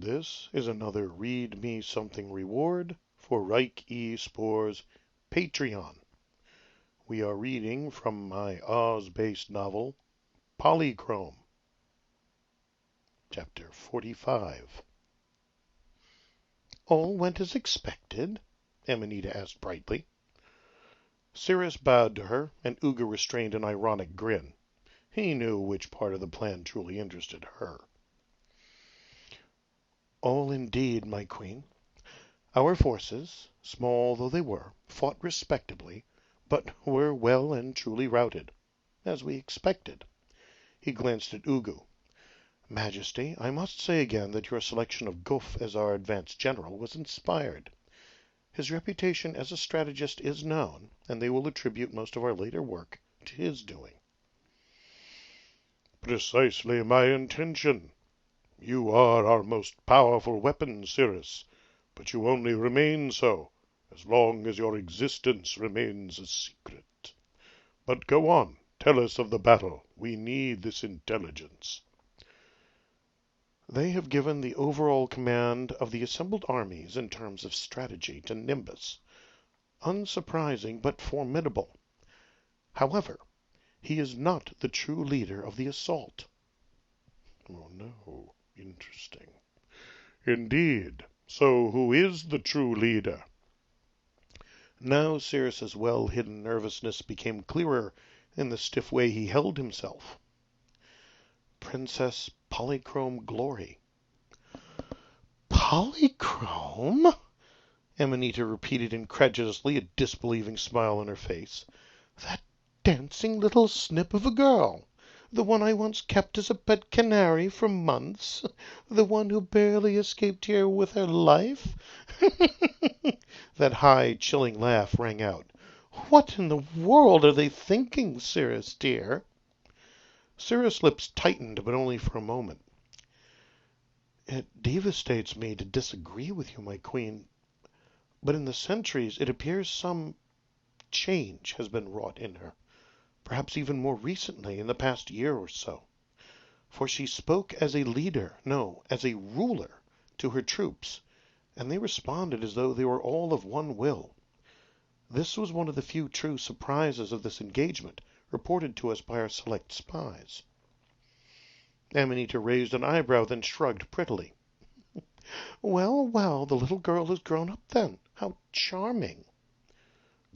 This is another Read Me Something reward for Reich E. Spore's Patreon. We are reading from my Oz-based novel, Polychrome, Chapter 45. All went as expected? Amanita asked brightly. Cirrus bowed to her, and Ugu restrained an ironic grin. He knew which part of the plan truly interested her. All indeed, my queen. Our forces, small though they were, fought respectably, but were well and truly routed, as we expected. He glanced at Ugu. Majesty, I must say again that your selection of Guf as our advance general was inspired. His reputation as a strategist is known, and they will attribute most of our later work to his doing. Precisely my intention. You are our most powerful weapon, Cirrus, but you only remain so as long as your existence remains a secret. But go on, tell us of the battle. We need this intelligence. They have given the overall command of the assembled armies in terms of strategy to Nimbus. Unsurprising, but formidable. However, he is not the true leader of the assault. Oh no, interesting. Indeed. So who is the true leader? Now Cirrus's well-hidden nervousness became clearer in the stiff way he held himself. Princess Polychrome Glory. Polychrome? Amanita repeated incredulously, a disbelieving smile on her face. That dancing little snip of a girl. The one I once kept as a pet canary for months? The one who barely escaped here with her life? That high, chilling laugh rang out. What in the world are they thinking, Cirrus, dear? Cirrus' lips tightened, but only for a moment. It devastates me to disagree with you, my queen, but in the centuries it appears some change has been wrought in her. Perhaps even more recently, in the past year or so. For she spoke as a leader, no, as a ruler, to her troops, and they responded as though they were all of one will. This was one of the few true surprises of this engagement, reported to us by our select spies. Amanita raised an eyebrow, then shrugged prettily. Well, well, the little girl has grown up then. How charming.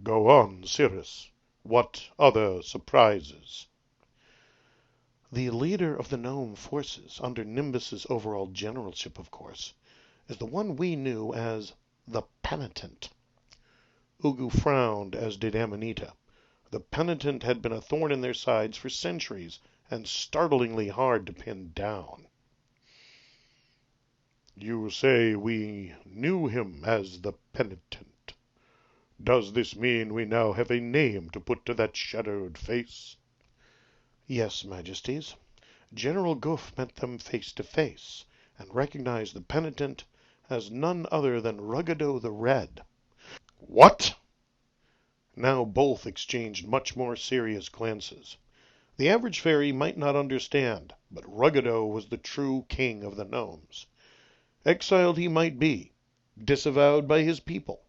Go on, Cirrus. What other surprises? The leader of the gnome forces, under Nimbus's overall generalship, of course, is the one we knew as the Penitent. Ugu frowned, as did Amanita. The Penitent had been a thorn in their sides for centuries, and startlingly hard to pin down. You say we knew him as the Penitent. Does this mean we now have a name to put to that shadowed face? Yes, Majesties. General Guf met them face to face, and recognized the Penitent as none other than Ruggedo the Red. What? Now both exchanged much more serious glances. The average fairy might not understand, but Ruggedo was the true king of the gnomes. Exiled he might be, disavowed by his people,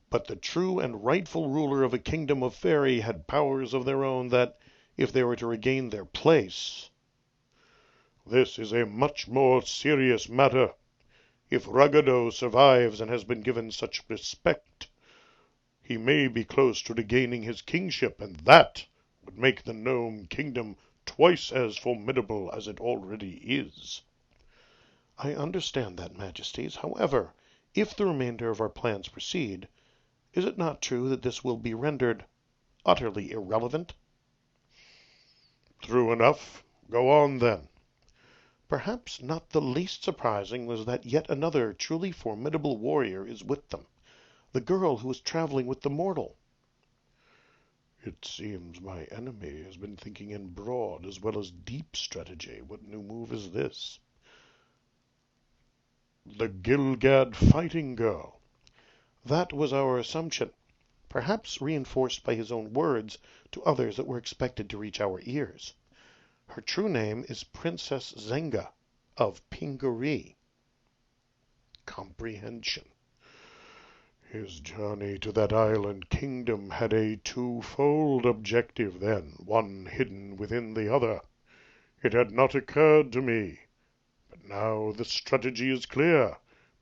but the true and rightful ruler of a kingdom of fairy had powers of their own that, if they were to regain their place... This is a much more serious matter. If Ruggedo survives and has been given such respect, he may be close to regaining his kingship, and that would make the gnome kingdom twice as formidable as it already is. I understand that, Majesties. However, if the remainder of our plans proceed, is it not true that this will be rendered utterly irrelevant? True enough. Go on, then. Perhaps not the least surprising was that yet another truly formidable warrior is with them, the girl who is traveling with the mortal. It seems my enemy has been thinking in broad as well as deep strategy. What new move is this? The Gilgad fighting girl. That was our assumption, perhaps reinforced by his own words to others that were expected to reach our ears. Her true name is Princess Zenga of Pingaree. comprehension. His journey to that island kingdom had a twofold objective then, one hidden within the other. It had not occurred to me, but now the strategy is clear.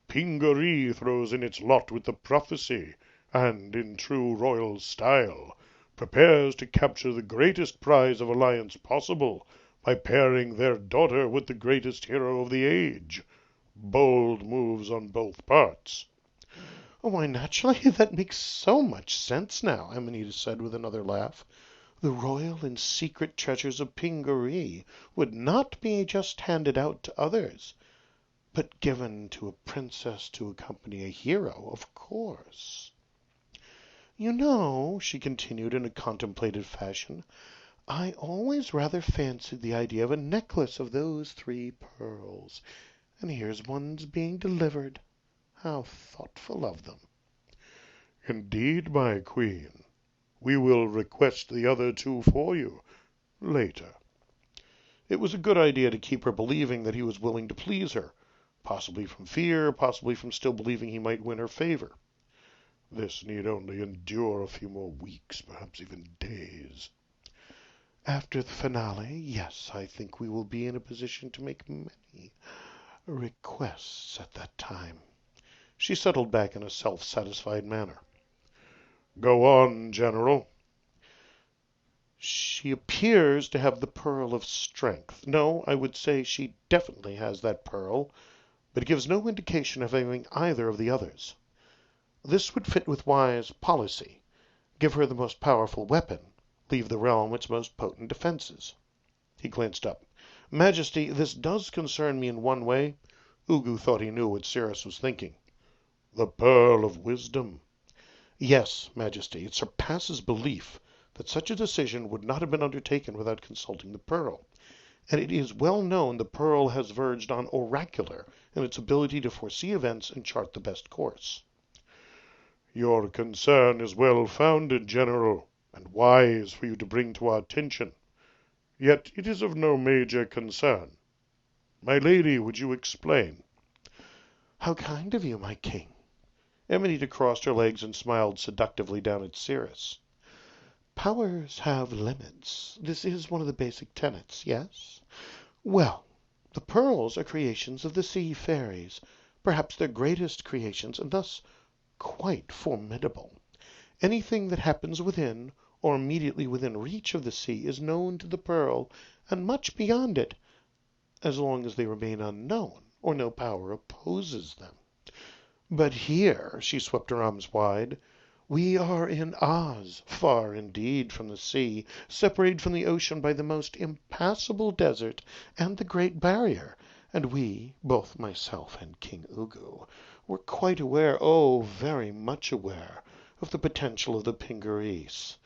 Pingaree throws in its lot with the prophecy, and, in true royal style, prepares to capture the greatest prize of alliance possible by pairing their daughter with the greatest hero of the age. Bold moves on both parts. Why, naturally, that makes so much sense now, Amanita said with another laugh. The royal and secret treasures of Pingaree would not be just handed out to others, but given to a princess to accompany a hero, of course. You know, she continued in a contemplative fashion, I always rather fancied the idea of a necklace of those 3 pearls, and here's one's being delivered. How thoughtful of them. Indeed, my queen. We will request the other 2 for you later. It was a good idea to keep her believing that he was willing to please her, possibly from fear, possibly from still believing he might win her favor. This need only endure a few more weeks, perhaps even days. After the finale, yes, I think we will be in a position to make many requests at that time. She settled back in a self-satisfied manner. Go on, General. She appears to have the pearl of strength. No, I would say she definitely has that pearl, but it gives no indication of having either of the others. This would fit with wise policy. Give her the most powerful weapon, leave the realm its most potent defenses. He glanced up. Majesty, this does concern me in one way. Ugu thought he knew what Cirrus was thinking. The pearl of wisdom. Yes, Majesty, it surpasses belief that such a decision would not have been undertaken without consulting the pearl. And it is well known the pearl has verged on oracular in its ability to foresee events and chart the best course. Your concern is well-founded, General, and wise for you to bring to our attention. Yet it is of no major concern. My lady, would you explain? How kind of you, my king. Amanita crossed her legs and smiled seductively down at Cirrus. Powers have limits. This is one of the basic tenets, yes? Well, the pearls are creations of the sea fairies, perhaps their greatest creations, and thus quite formidable. Anything that happens within or immediately within reach of the sea is known to the pearl, and much beyond it, as long as they remain unknown, or no power opposes them. But here, she swept her arms wide, we are in Oz, far indeed from the sea, separated from the ocean by the most impassable desert and the Great Barrier, and we, both myself and King Ugu, were quite aware, oh, very much aware, of the potential of the Pingarees.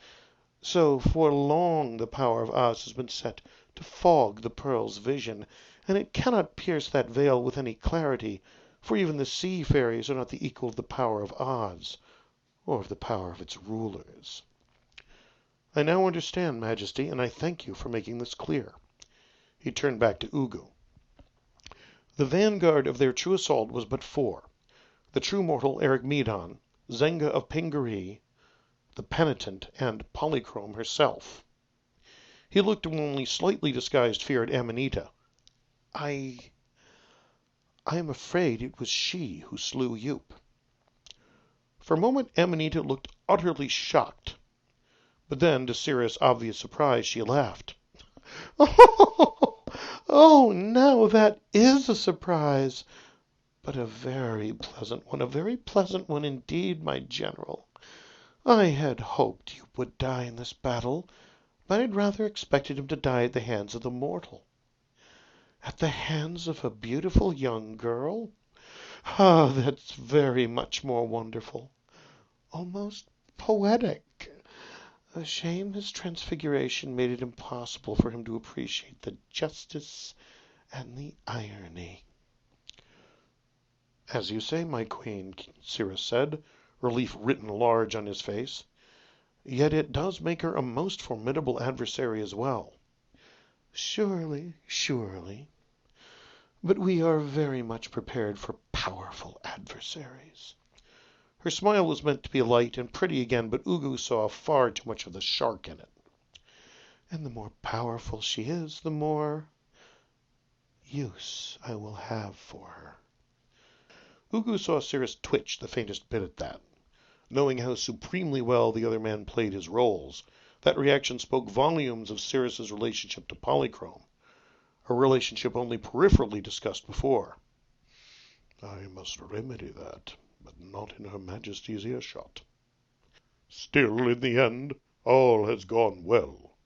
So for long the power of Oz has been set to fog the pearl's vision, and it cannot pierce that veil with any clarity, for even the sea fairies are not the equal of the power of Oz, or of the power of its rulers. I now understand, Majesty, and I thank you for making this clear. He turned back to Ugu. The vanguard of their true assault was but 4. The true mortal Eric Medon, Zenga of Pingaree, the penitent, and Polychrome herself. He looked with only slightly disguised fear at Amanita. I am afraid it was she who slew Yup. For a moment Amanita looked utterly shocked, but then, to Cirrus' obvious surprise, she laughed. Oh, now that is a surprise, but a very pleasant one indeed, my general. I had hoped you would die in this battle, but I'd rather expected him to die at the hands of the mortal. At the hands of a beautiful young girl? Ah, that's very much more wonderful. Almost poetic. A shame his transfiguration made it impossible for him to appreciate the justice and the irony. As you say, my queen, Cirrus said, relief written large on his face. Yet it does make her a most formidable adversary as well. Surely, surely. But we are very much prepared for powerful adversaries. Her smile was meant to be light and pretty again, but Ugu saw far too much of the shark in it. And the more powerful she is, the more use I will have for her. Ugu saw Cirrus twitch the faintest bit at that. Knowing how supremely well the other man played his roles, that reaction spoke volumes of Cirrus's relationship to Polychrome, a relationship only peripherally discussed before. I must remedy that, but not in Her Majesty's earshot. Still, in the end, all has gone well.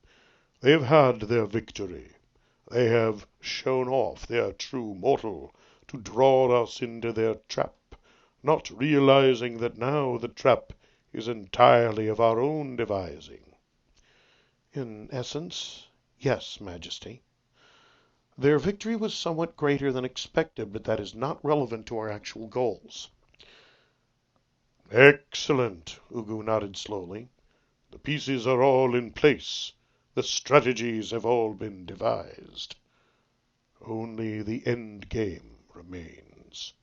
They have had their victory. They have shown off their true mortal to draw us into their trap, not realizing that now the trap is entirely of our own devising. In essence, yes, Majesty. Their victory was somewhat greater than expected, but that is not relevant to our actual goals. Excellent, Ugu nodded slowly. The pieces are all in place. The strategies have all been devised. Only the end game remains.